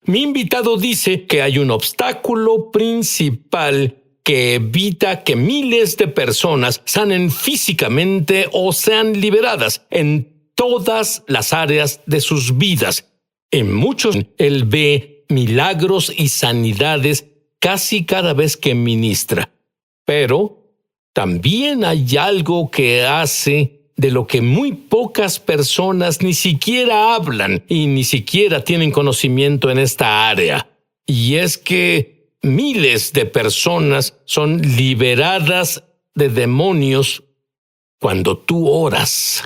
Mi invitado dice que hay un obstáculo principal que evita que miles de personas sanen físicamente o sean liberadas en todas las áreas de sus vidas. En muchos, él ve milagros y sanidades casi cada vez que ministra. Pero también hay algo que hace de lo que muy pocas personas ni siquiera hablan y ni siquiera tienen conocimiento en esta área. Y es que miles de personas son liberadas de demonios cuando tú oras.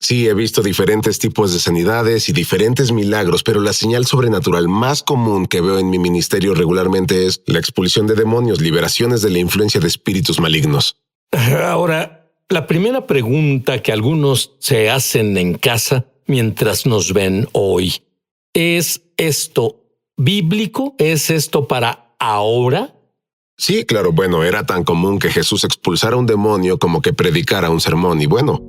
Sí, he visto diferentes tipos de sanidades y diferentes milagros, pero la señal sobrenatural más común que veo en mi ministerio regularmente es la expulsión de demonios, liberaciones de la influencia de espíritus malignos. Ahora, la primera pregunta que algunos se hacen en casa mientras nos ven hoy, ¿es esto bíblico? ¿Es esto para ahora? Sí, claro, bueno, era tan común que Jesús expulsara un demonio como que predicara un sermón y bueno,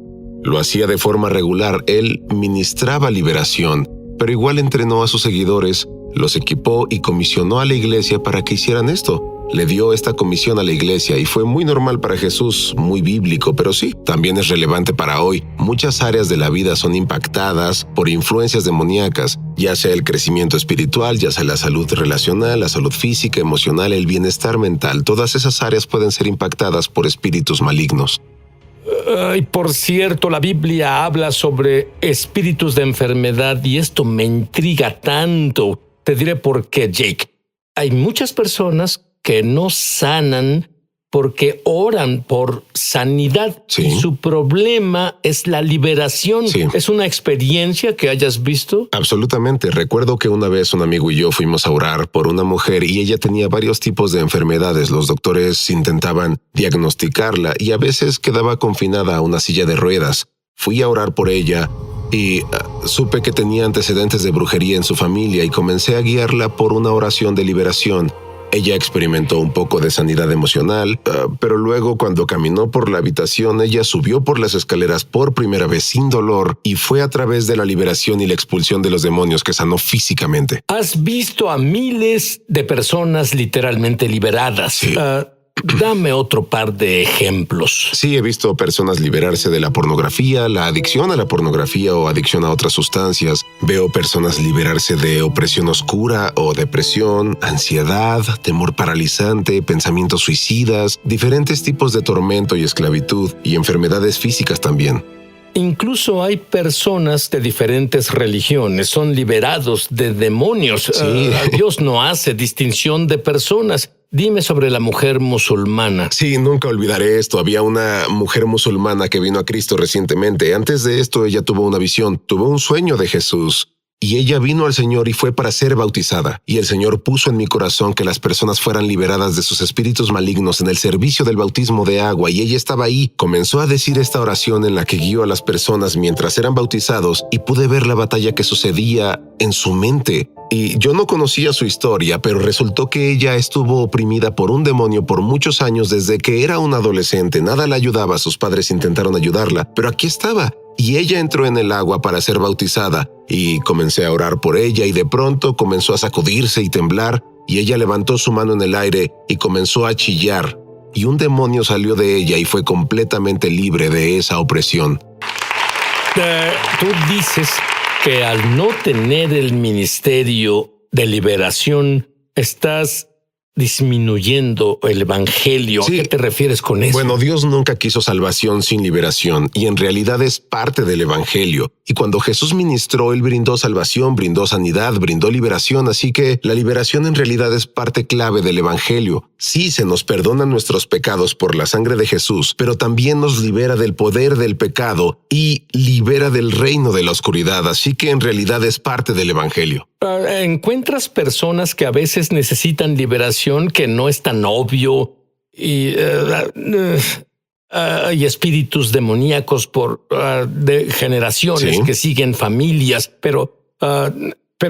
lo hacía de forma regular. Él ministraba liberación, pero igual entrenó a sus seguidores, los equipó y comisionó a la iglesia para que hicieran esto. Le dio esta comisión a la iglesia y fue muy normal para Jesús, muy bíblico, pero sí, también es relevante para hoy. Muchas áreas de la vida son impactadas por influencias demoníacas, ya sea el crecimiento espiritual, ya sea la salud relacional, la salud física, emocional, el bienestar mental. Todas esas áreas pueden ser impactadas por espíritus malignos. Y por cierto, la Biblia habla sobre espíritus de enfermedad y esto me intriga tanto. Te diré por qué, Jake. Hay muchas personas que no sanan porque oran por sanidad. Sí. Y su problema es la liberación. Sí. ¿Es una experiencia que hayas visto? Absolutamente. Recuerdo que una vez un amigo y yo fuimos a orar por una mujer y ella tenía varios tipos de enfermedades. Los doctores intentaban diagnosticarla y a veces quedaba confinada a una silla de ruedas. Fui a orar por ella y supe que tenía antecedentes de brujería en su familia y comencé a guiarla por una oración de liberación. Ella experimentó un poco de sanidad emocional, pero luego cuando caminó por la habitación, ella subió por las escaleras por primera vez sin dolor y fue a través de la liberación y la expulsión de los demonios que sanó físicamente. Has visto a miles de personas literalmente liberadas. Sí. Dame otro par de ejemplos. Sí, he visto personas liberarse de la pornografía, la adicción a la pornografía o adicción a otras sustancias. Veo personas liberarse de opresión oscura o depresión, ansiedad, temor paralizante, pensamientos suicidas, diferentes tipos de tormento y esclavitud y enfermedades físicas también. Incluso hay personas de diferentes religiones, son liberados de demonios. Sí. Dios no hace distinción de personas. Dime sobre la mujer musulmana. Sí, nunca olvidaré esto. Había una mujer musulmana que vino a Cristo recientemente. Antes de esto, ella tuvo una visión, tuvo un sueño de Jesús. Y ella vino al Señor y fue para ser bautizada. Y el Señor puso en mi corazón que las personas fueran liberadas de sus espíritus malignos en el servicio del bautismo de agua. Y ella estaba ahí. Comenzó a decir esta oración en la que guió a las personas mientras eran bautizados y pude ver la batalla que sucedía en su mente. Y yo no conocía su historia, pero resultó que ella estuvo oprimida por un demonio por muchos años desde que era una adolescente. Nada la ayudaba, sus padres intentaron ayudarla, pero aquí estaba. Y ella entró en el agua para ser bautizada y comencé a orar por ella y de pronto comenzó a sacudirse y temblar y ella levantó su mano en el aire y comenzó a chillar y un demonio salió de ella y fue completamente libre de esa opresión. Tú dices que al no tener el ministerio de liberación estás disminuyendo el evangelio. Sí. ¿A qué te refieres con eso? Bueno, Dios nunca quiso salvación sin liberación y en realidad es parte del evangelio. Y cuando Jesús ministró, Él brindó salvación, brindó sanidad, brindó liberación, así que la liberación en realidad es parte clave del evangelio. Sí, se nos perdonan nuestros pecados por la sangre de Jesús, pero también nos libera del poder del pecado y libera del reino de la oscuridad, así que en realidad es parte del evangelio. ¿Encuentras personas que a veces necesitan liberación que no es tan obvio y hay espíritus demoníacos de generaciones Sí. que siguen familias, pero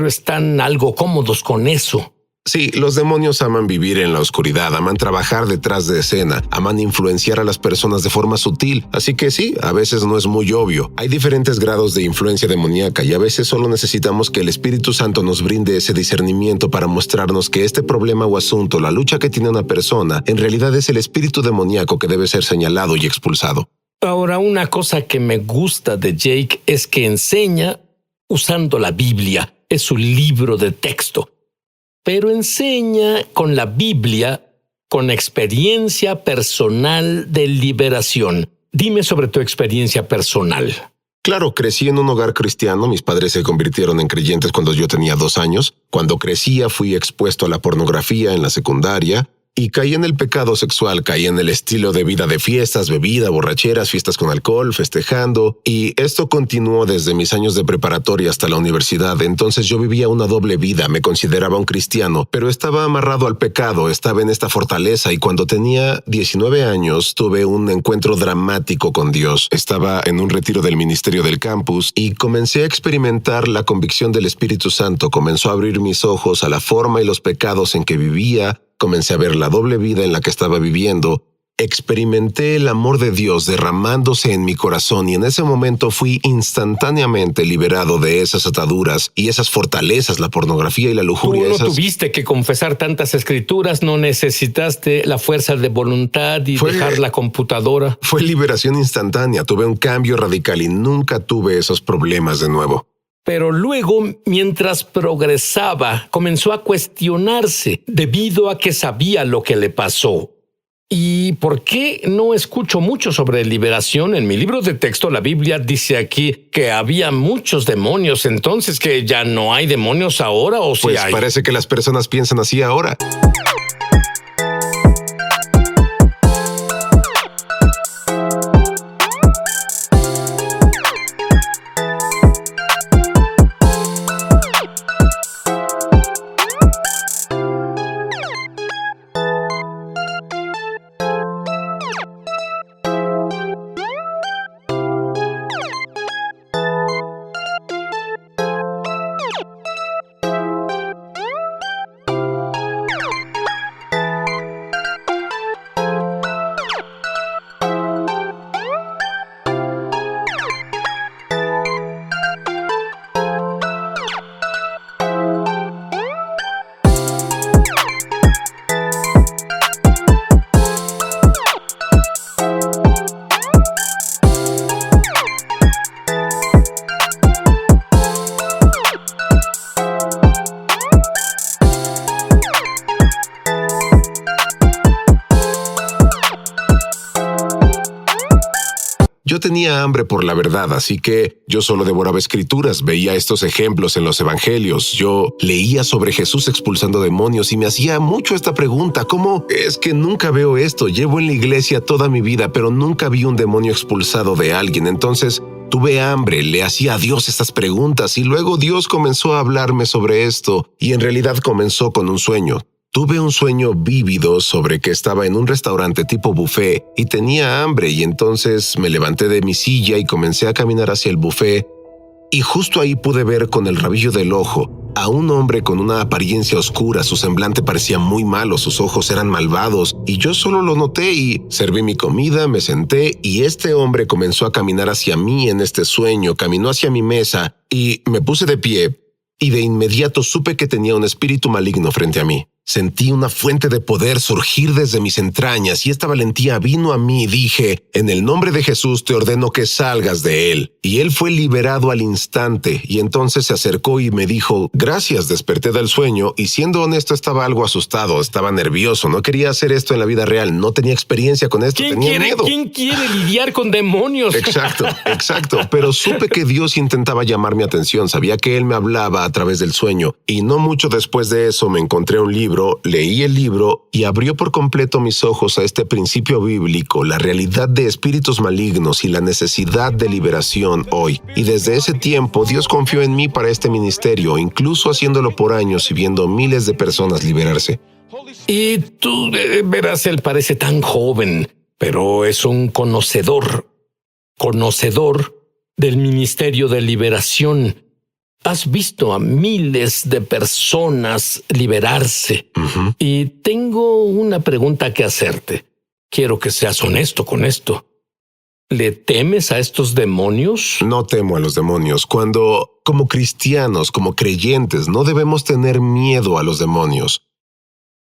están algo cómodos con eso? Sí, los demonios aman vivir en la oscuridad, aman trabajar detrás de escena, aman influenciar a las personas de forma sutil. Así que sí, a veces no es muy obvio. Hay diferentes grados de influencia demoníaca y a veces solo necesitamos que el Espíritu Santo nos brinde ese discernimiento para mostrarnos que este problema o asunto, la lucha que tiene una persona, en realidad es el espíritu demoníaco que debe ser señalado y expulsado. Ahora, una cosa que me gusta de Jake es que enseña usando la Biblia. Es su libro de texto. Pero enseña con la Biblia, con experiencia personal de liberación. Dime sobre tu experiencia personal. Claro, crecí en un hogar cristiano. Mis padres se convirtieron en creyentes cuando yo tenía 2 años. Cuando crecía fui expuesto a la pornografía en la secundaria y caí en el pecado sexual, caí en el estilo de vida de fiestas, bebida, borracheras, fiestas con alcohol, festejando. Y esto continuó desde mis años de preparatoria hasta la universidad. Entonces yo vivía una doble vida, me consideraba un cristiano, pero estaba amarrado al pecado, estaba en esta fortaleza y cuando tenía 19 años tuve un encuentro dramático con Dios. Estaba en un retiro del ministerio del campus y comencé a experimentar la convicción del Espíritu Santo. Comenzó a abrir mis ojos a la forma y los pecados en que vivía. Comencé a ver la doble vida en la que estaba viviendo. Experimenté el amor de Dios derramándose en mi corazón y en ese momento fui instantáneamente liberado de esas ataduras y esas fortalezas, la pornografía y la lujuria. Tú no tuviste que confesar tantas escrituras, no necesitaste la fuerza de voluntad y dejar la computadora. Fue liberación instantánea, tuve un cambio radical y nunca tuve esos problemas de nuevo. Pero luego, mientras progresaba, comenzó a cuestionarse debido a que sabía lo que le pasó. ¿Y por qué no escucho mucho sobre liberación? En mi libro de texto, la Biblia dice aquí que había muchos demonios, entonces que ya no hay demonios ahora, ¿o si hay? Pues parece que las personas piensan así ahora. Yo tenía hambre por la verdad, así que yo solo devoraba escrituras, veía estos ejemplos en los evangelios, yo leía sobre Jesús expulsando demonios y me hacía mucho esta pregunta: ¿cómo es que nunca veo esto? Llevo en la iglesia toda mi vida, pero nunca vi un demonio expulsado de alguien. Entonces tuve hambre, le hacía a Dios estas preguntas y luego Dios comenzó a hablarme sobre esto y en realidad comenzó con un sueño. Tuve un sueño vívido sobre que estaba en un restaurante tipo buffet y tenía hambre y entonces me levanté de mi silla y comencé a caminar hacia el buffet y justo ahí pude ver con el rabillo del ojo a un hombre con una apariencia oscura. Su semblante parecía muy malo, sus ojos eran malvados y yo solo lo noté y serví mi comida, me senté y este hombre comenzó a caminar hacia mí en este sueño, caminó hacia mi mesa y me puse de pie y de inmediato supe que tenía un espíritu maligno frente a mí. Sentí una fuente de poder surgir desde mis entrañas y esta valentía vino a mí y dije: en el nombre de Jesús te ordeno que salgas de él. Y él fue liberado al instante y entonces se acercó y me dijo: gracias. Desperté del sueño y siendo honesto estaba algo asustado, estaba nervioso, no quería hacer esto en la vida real, no tenía experiencia con esto, tenía miedo. ¿Quién quiere lidiar con demonios? Exacto, pero supe que Dios intentaba llamar mi atención, sabía que él me hablaba a través del sueño y no mucho después de eso me encontré un libro. Leí el libro y abrió por completo mis ojos a este principio bíblico, la realidad de espíritus malignos y la necesidad de liberación hoy. Y desde ese tiempo Dios confió en mí para este ministerio, incluso haciéndolo por años y viendo miles de personas liberarse. Y tú verás, él parece tan joven, pero es un conocedor del ministerio de liberación. has visto a miles de personas liberarse. Y tengo una pregunta que hacerte. Quiero que seas honesto con esto. ¿Le temes a estos demonios? No temo a los demonios. Cuando, como cristianos, como creyentes, no debemos tener miedo a los demonios.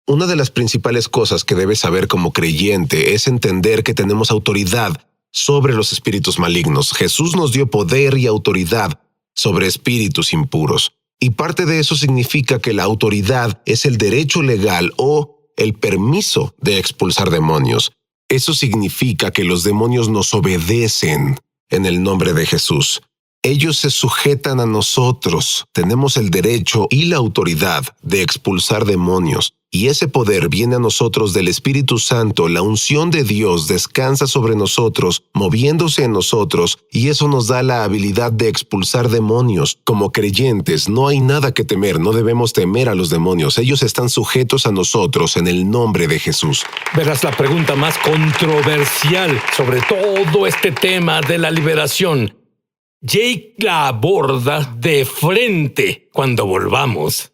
Una de las principales cosas que debes saber como creyente es entender que tenemos autoridad sobre los espíritus malignos. Jesús nos dio poder y autoridad sobre espíritus impuros. Y parte de eso significa que la autoridad es el derecho legal o el permiso de expulsar demonios. Eso significa que los demonios nos obedecen en el nombre de Jesús. Ellos se sujetan a nosotros. Tenemos el derecho y la autoridad de expulsar demonios. Y ese poder viene a nosotros del Espíritu Santo. La unción de Dios descansa sobre nosotros, moviéndose en nosotros, y eso nos da la habilidad de expulsar demonios. Como creyentes, no hay nada que temer, no debemos temer a los demonios. Ellos están sujetos a nosotros en el nombre de Jesús. Verás la pregunta más controversial sobre todo este tema de la liberación. Jake la aborda de frente cuando volvamos.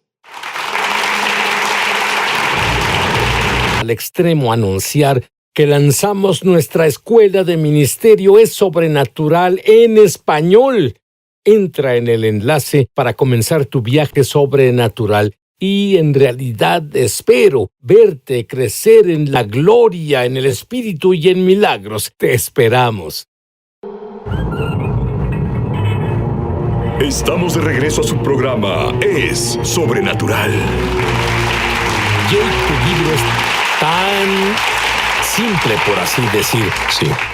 Al extremo anunciar que lanzamos nuestra escuela de ministerio es sobrenatural en español. Entra en el enlace para comenzar tu viaje sobrenatural y en realidad espero verte crecer en la gloria, en el espíritu y en milagros. Te esperamos. Estamos de regreso a su programa Es Sobrenatural. Jake, tu libro es tan simple, por así decir,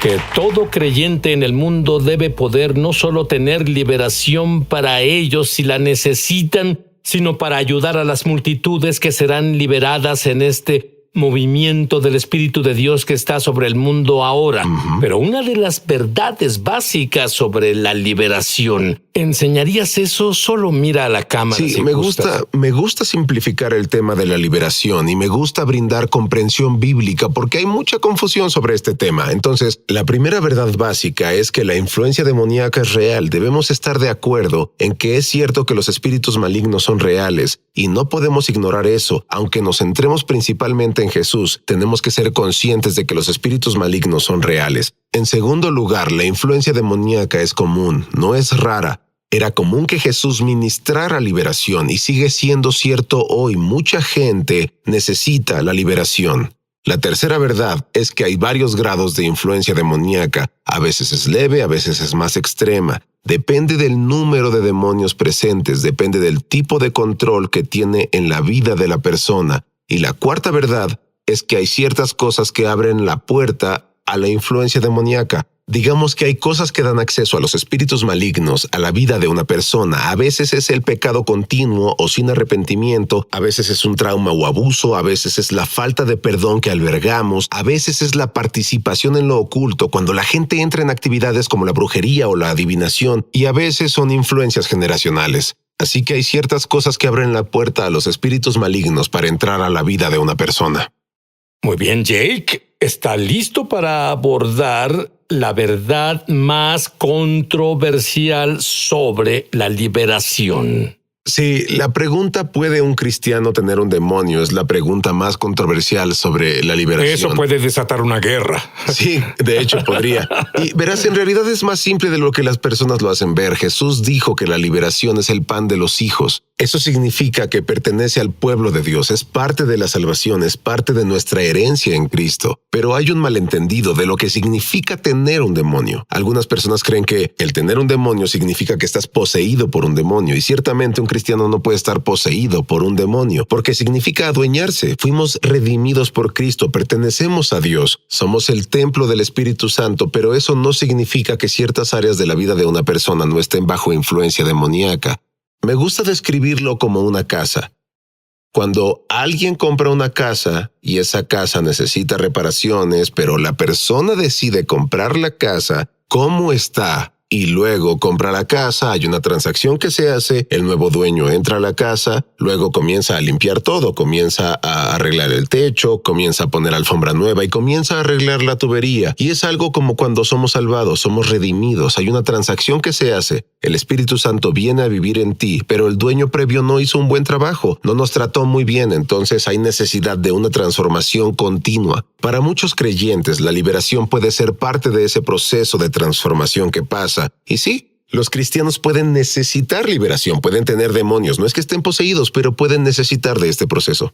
que todo creyente en el mundo debe poder no solo tener liberación para ellos si la necesitan, sino para ayudar a las multitudes que serán liberadas en este movimiento del Espíritu de Dios que está sobre el mundo ahora. Pero una de las verdades básicas sobre la liberación, ¿enseñarías eso? Solo mira a la cámara. Sí, si me gustas. gusta simplificar el tema de la liberación y me gusta brindar comprensión bíblica porque hay mucha confusión sobre este tema. Entonces, la primera verdad básica es que la influencia demoníaca es real. Debemos estar de acuerdo en que es cierto que los espíritus malignos son reales y no podemos ignorar eso. Aunque nos centremos principalmente en Jesús, tenemos que ser conscientes de que los espíritus malignos son reales. En segundo lugar, la influencia demoníaca es común, no es rara. Era común que Jesús ministrara liberación y sigue siendo cierto hoy. Mucha gente necesita la liberación. La tercera verdad es que hay varios grados de influencia demoníaca. A veces es leve, a veces es más extrema. Depende del número de demonios presentes, depende del tipo de control que tiene en la vida de la persona. Y la cuarta verdad es que hay ciertas cosas que abren la puerta a la influencia demoníaca. Digamos que hay cosas que dan acceso a los espíritus malignos a la vida de una persona. A veces es el pecado continuo o sin arrepentimiento, a veces es un trauma o abuso, a veces es la falta de perdón que albergamos, a veces es la participación en lo oculto, cuando la gente entra en actividades como la brujería o la adivinación, y a veces son influencias generacionales. Así que hay ciertas cosas que abren la puerta a los espíritus malignos para entrar a la vida de una persona. Muy bien, Jake. ¿Está listo para abordar la verdad más controversial sobre la liberación? Sí, la pregunta ¿puede un cristiano tener un demonio? Es la pregunta más controversial sobre la liberación. Eso puede desatar una guerra. Sí, de hecho podría. Y verás, en realidad es más simple de lo que las personas lo hacen ver. Jesús dijo que la liberación es el pan de los hijos. Eso significa que pertenece al pueblo de Dios, es parte de la salvación, es parte de nuestra herencia en Cristo. Pero hay un malentendido de lo que significa tener un demonio. Algunas personas creen que el tener un demonio significa que estás poseído por un demonio, y ciertamente un cristiano no puede estar poseído por un demonio, porque significa adueñarse. Fuimos redimidos por Cristo, pertenecemos a Dios, somos el templo del Espíritu Santo, pero eso no significa que ciertas áreas de la vida de una persona no estén bajo influencia demoníaca. Me gusta describirlo como una casa. Cuando alguien compra una casa y esa casa necesita reparaciones, pero la persona decide comprar la casa como está y luego compra la casa, hay una transacción que se hace, el nuevo dueño entra a la casa, luego comienza a limpiar todo, comienza a arreglar el techo, comienza a poner alfombra nueva y comienza a arreglar la tubería. Y es algo como cuando somos salvados, somos redimidos, hay una transacción que se hace. El Espíritu Santo viene a vivir en ti, pero el dueño previo no hizo un buen trabajo, no nos trató muy bien, entonces hay necesidad de una transformación continua. Para muchos creyentes, la liberación puede ser parte de ese proceso de transformación que pasa. Y sí, los cristianos pueden necesitar liberación, pueden tener demonios, no es que estén poseídos, pero pueden necesitar de este proceso.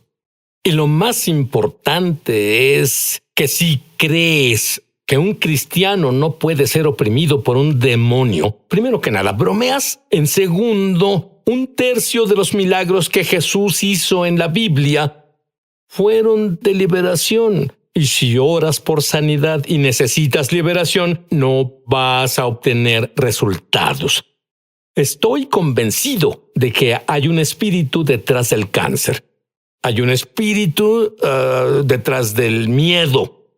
Y lo más importante es que si crees que un cristiano no puede ser oprimido por un demonio, primero que nada, bromeas. En segundo, 1/3 de los milagros que Jesús hizo en la Biblia fueron de liberación. Y si oras por sanidad y necesitas liberación, no vas a obtener resultados. Estoy convencido de que hay un espíritu detrás del cáncer. Hay un espíritu detrás del miedo.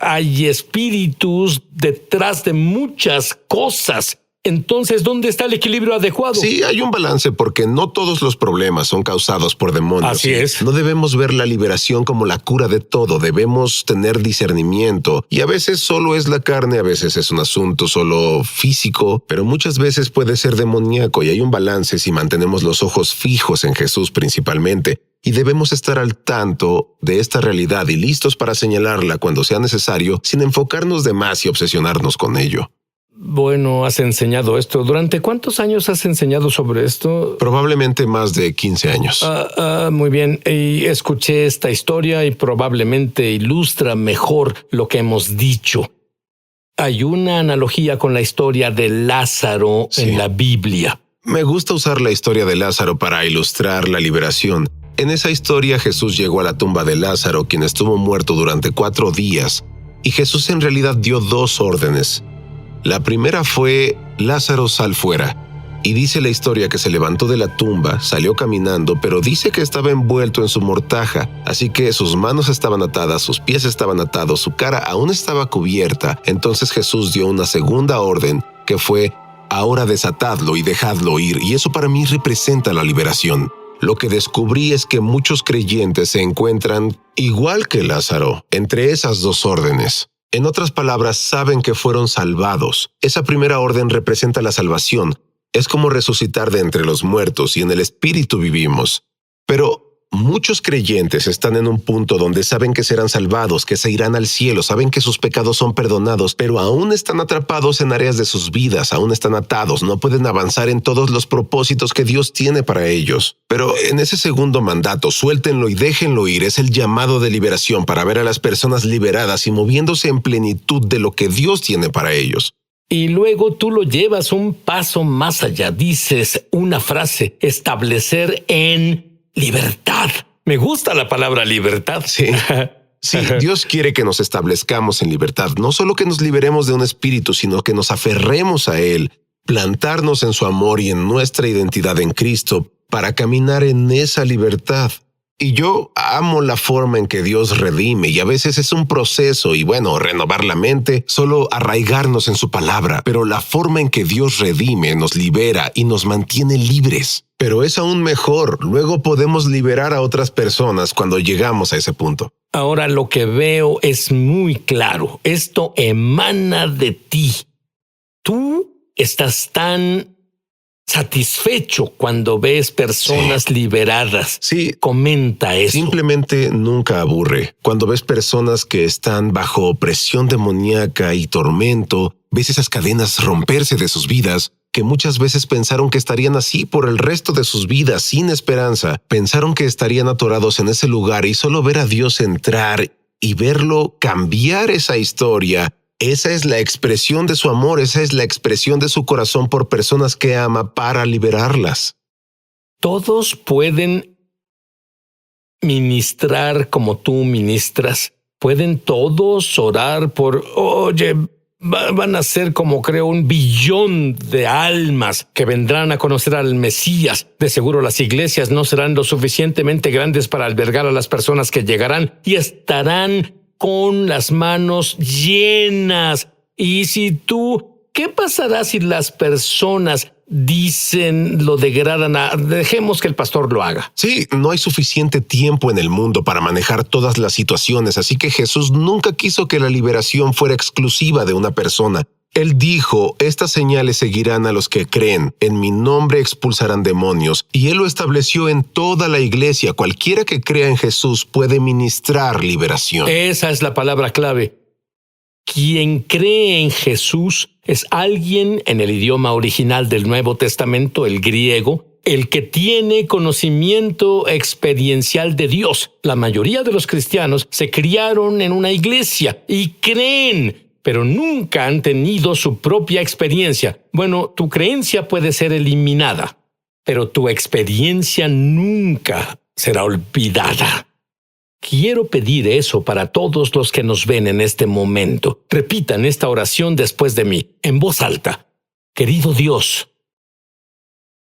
Hay espíritus detrás de muchas cosas. Entonces, ¿dónde está el equilibrio adecuado? Sí, hay un balance porque no todos los problemas son causados por demonios. Así es. No debemos ver la liberación como la cura de todo. Debemos tener discernimiento. Y a veces solo es la carne, a veces es un asunto solo físico, pero muchas veces puede ser demoníaco y hay un balance si mantenemos los ojos fijos en Jesús principalmente. Y debemos estar al tanto de esta realidad y listos para señalarla cuando sea necesario, sin enfocarnos de más y obsesionarnos con ello. Bueno, has enseñado esto. ¿Durante cuántos años has enseñado sobre esto? Probablemente más de 15 años. Muy bien. Y escuché esta historia y probablemente ilustra mejor lo que hemos dicho. Hay una analogía con la historia de Lázaro en la Biblia. Me gusta usar la historia de Lázaro para ilustrar la liberación. En esa historia Jesús llegó a la tumba de Lázaro, quien estuvo muerto durante 4 días, y Jesús en realidad dio 2 órdenes. La primera fue: Lázaro, sal fuera. Y dice la historia que se levantó de la tumba, salió caminando, pero dice que estaba envuelto en su mortaja, así que sus manos estaban atadas, sus pies estaban atados, su cara aún estaba cubierta. Entonces Jesús dio una segunda orden, que fue: ahora desatadlo y dejadlo ir. Y eso para mí representa la liberación. Lo que descubrí es que muchos creyentes se encuentran, igual que Lázaro, entre esas 2 órdenes. En otras palabras, saben que fueron salvados. Esa primera orden representa la salvación. Es como resucitar de entre los muertos y en el Espíritu vivimos. Pero muchos creyentes están en un punto donde saben que serán salvados, que se irán al cielo, saben que sus pecados son perdonados, pero aún están atrapados en áreas de sus vidas, aún están atados, no pueden avanzar en todos los propósitos que Dios tiene para ellos. Pero en ese segundo mandato, suéltenlo y déjenlo ir, es el llamado de liberación para ver a las personas liberadas y moviéndose en plenitud de lo que Dios tiene para ellos. Y luego tú lo llevas un paso más allá. Dices una frase: establecer en libertad. Me gusta la palabra libertad. Sí, Dios quiere que nos establezcamos en libertad. No solo que nos liberemos de un espíritu, sino que nos aferremos a Él, plantarnos en su amor y en nuestra identidad en Cristo para caminar en esa libertad. Y yo amo la forma en que Dios redime, y a veces es un proceso, y bueno, renovar la mente, solo arraigarnos en su palabra, pero la forma en que Dios redime, nos libera y nos mantiene libres. Pero es aún mejor, luego podemos liberar a otras personas cuando llegamos a ese punto. Ahora lo que veo es muy claro. Esto emana de ti. Tú estás tan satisfecho cuando ves personas liberadas. Sí. Comenta eso. Simplemente nunca aburre. Cuando ves personas que están bajo opresión demoníaca y tormento, ves esas cadenas romperse de sus vidas, que muchas veces pensaron que estarían así por el resto de sus vidas, sin esperanza. Pensaron que estarían atorados en ese lugar, y solo ver a Dios entrar y verlo cambiar esa historia. Esa es la expresión de su amor, esa es la expresión de su corazón por personas que ama para liberarlas. Todos pueden ministrar como tú ministras. Pueden todos orar por, oye, van a ser como creo 1 billón de almas que vendrán a conocer al Mesías. De seguro las iglesias no serán lo suficientemente grandes para albergar a las personas que llegarán y estarán con las manos llenas. Y si tú ¿qué pasará si las personas lo degradan dejemos que el pastor lo haga? Sí, no hay suficiente tiempo en el mundo para manejar todas las situaciones, así que Jesús nunca quiso que la liberación fuera exclusiva de una persona. Él dijo, estas señales seguirán a los que creen, en mi nombre expulsarán demonios, y Él lo estableció en toda la iglesia. Cualquiera que crea en Jesús puede ministrar liberación. Esa es la palabra clave. Quien cree en Jesús es alguien en el idioma original del Nuevo Testamento, el griego, el que tiene conocimiento experiencial de Dios. La mayoría de los cristianos se criaron en una iglesia y creen, pero nunca han tenido su propia experiencia. Bueno, tu creencia puede ser eliminada, pero tu experiencia nunca será olvidada. Quiero pedir eso para todos los que nos ven en este momento. Repitan esta oración después de mí, en voz alta. Querido Dios,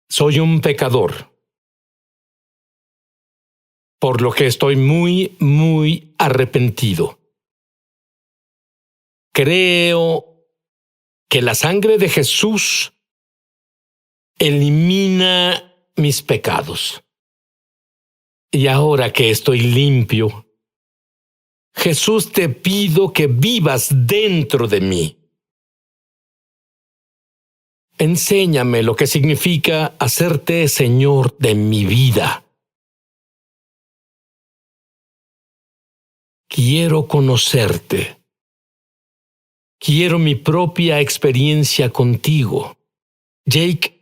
soy un pecador, por lo que estoy muy, muy arrepentido. Creo que la sangre de Jesús elimina mis pecados. Y ahora que estoy limpio, Jesús, te pido que vivas dentro de mí. Enséñame lo que significa hacerte Señor de mi vida. Quiero conocerte. Quiero mi propia experiencia contigo. Jake,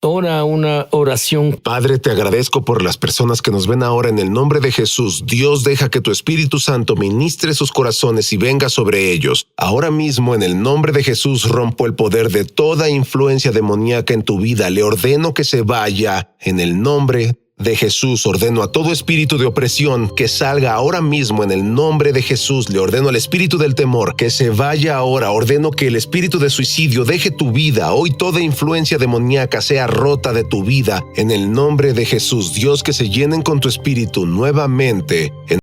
ora una oración. Padre, te agradezco por las personas que nos ven ahora en el nombre de Jesús. Dios, deja que tu Espíritu Santo ministre sus corazones y venga sobre ellos. Ahora mismo, en el nombre de Jesús, rompo el poder de toda influencia demoníaca en tu vida. Le ordeno que se vaya. En el nombre de Jesús, ordeno a todo espíritu de opresión que salga ahora mismo en el nombre de Jesús. Le ordeno al espíritu del temor que se vaya ahora. Ordeno que el espíritu de suicidio deje tu vida. Hoy toda influencia demoníaca sea rota de tu vida en el nombre de Jesús. Dios, que se llenen con tu espíritu nuevamente.